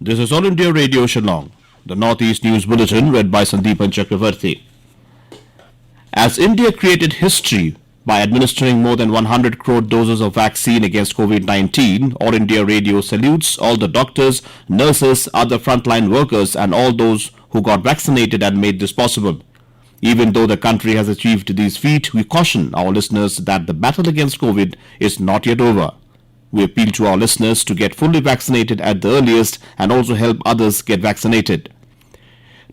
This is All India Radio Shillong, the Northeast News Bulletin read by Sandeep Chakravarti. As India created history by administering more than 100 crore doses of vaccine against COVID-19, All India Radio salutes all the doctors, nurses, other frontline workers and all those who got vaccinated and made this possible. Even though the country has achieved these feats, we caution our listeners that the battle against COVID is not yet over. We appeal to our listeners to get fully vaccinated at the earliest and also help others get vaccinated.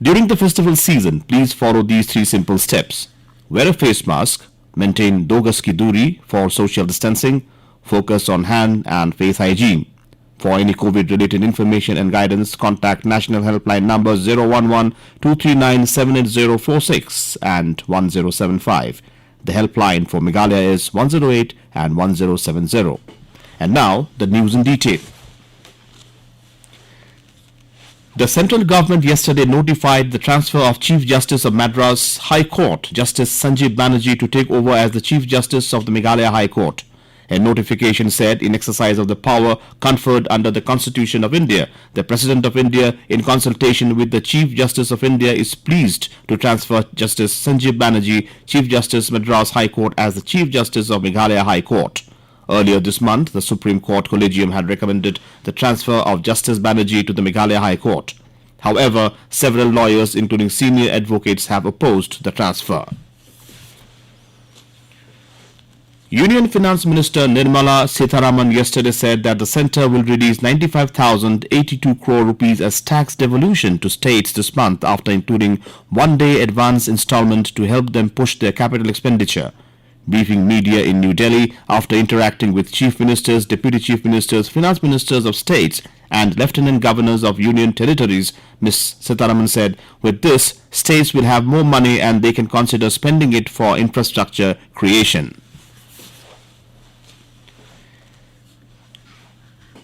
During the festival season, please follow these 3 simple steps. Wear a face mask, maintain 2 gaz ki duri for social distancing, focus on hand and face hygiene. For any COVID-related information and guidance, contact National Helpline numbers 011-239-78046 and 1075. The helpline for Meghalaya is 108 and 1070. And now, the news in detail. The central government yesterday notified the transfer of Chief Justice of Madras High Court, Justice Sanjib Banerjee, to take over as the Chief Justice of the Meghalaya High Court. A notification said, in exercise of the power conferred under the Constitution of India, the President of India, in consultation with the Chief Justice of India, is pleased to transfer Justice Sanjib Banerjee, Chief Justice Madras High Court, as the Chief Justice of Meghalaya High Court. Earlier this month, the Supreme Court Collegium had recommended the transfer of Justice Banerjee to the Meghalaya High Court. However, several lawyers, including senior advocates, have opposed the transfer. Union Finance Minister Nirmala Sitharaman yesterday said that the centre will release 95,082 crore rupees as tax devolution to states this month after including one-day advance instalment to help them push their capital expenditure. Briefing media in New Delhi after interacting with Chief Ministers, Deputy Chief Ministers, Finance Ministers of states and Lieutenant Governors of Union territories, Ms. Sitharaman said, with this, states will have more money and they can consider spending it for infrastructure creation.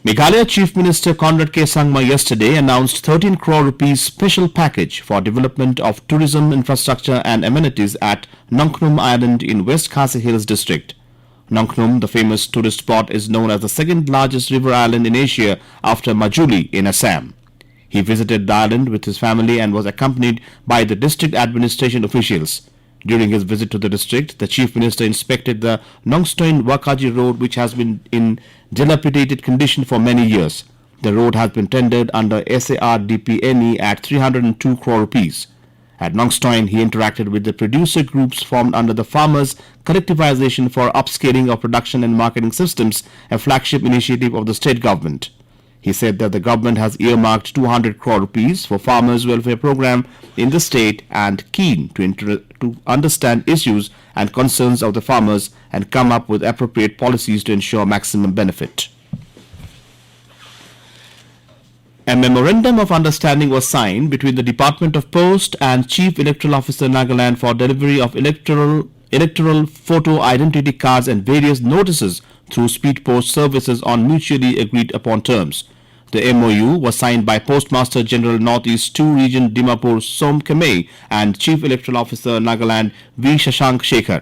Meghalaya Chief Minister Conrad Sangma yesterday announced 13 crore rupees special package for development of tourism infrastructure and amenities at Nongkhnum Island in West Khasi Hills district. Nongkhnum, the famous tourist spot, is known as the second largest river island in Asia after Majuli in Assam. He visited the island with his family and was accompanied by the district administration officials. During his visit to the district, the Chief Minister inspected the Nongstoin-Wakaji road, which has been in dilapidated condition for many years. The road has been tendered under SARDPNE at 302 crore rupees. At Nongstoin, he interacted with the producer groups formed under the Farmers Collectivization for Upscaling of Production and Marketing Systems, a flagship initiative of the state government. He said that the government has earmarked 200 crore rupees for farmers' welfare program in the state and keen to understand issues and concerns of the farmers and come up with appropriate policies to ensure maximum benefit. A Memorandum of Understanding was signed between the Department of Post and Chief Electoral Officer Nagaland for delivery of Electoral Photo Identity Cards and various notices through speed post services on mutually agreed upon terms. The MOU was signed by Postmaster General Northeast 2 Region Dimapur Som Kamei and Chief Electoral Officer Nagaland V. Shashank Shekhar.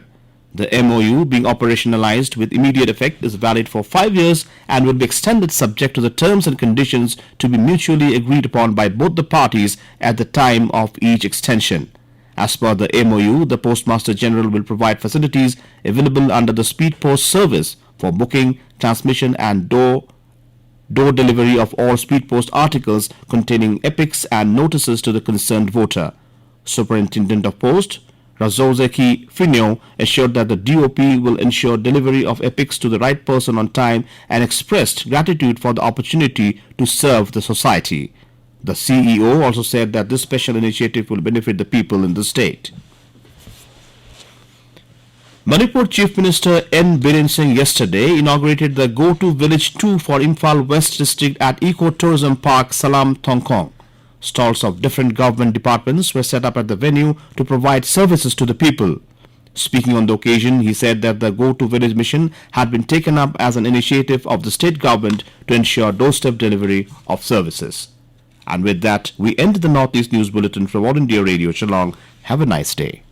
The MOU, being operationalized with immediate effect, is valid for 5 years and will be extended subject to the terms and conditions to be mutually agreed upon by both the parties at the time of each extension. As per the MOU, the Postmaster General will provide facilities available under the Speed Post service for booking, transmission and door delivery of all Speed Post articles containing epics and notices to the concerned voter. Superintendent of Post Razozeki Finyo assured that the DOP will ensure delivery of epics to the right person on time and expressed gratitude for the opportunity to serve the society. The CEO also said that this special initiative will benefit the people in the state. Manipur Chief Minister Biren Singh yesterday inaugurated the Go to Village 2 for Imphal West District at Eco-Tourism Park Salam, Thongkhong. Stalls of different government departments were set up at the venue to provide services to the people. Speaking on the occasion, he said that the Go to Village mission had been taken up as an initiative of the state government to ensure doorstep delivery of services. And with that, we end the Northeast News Bulletin from All India Radio Shillong. Have a nice day.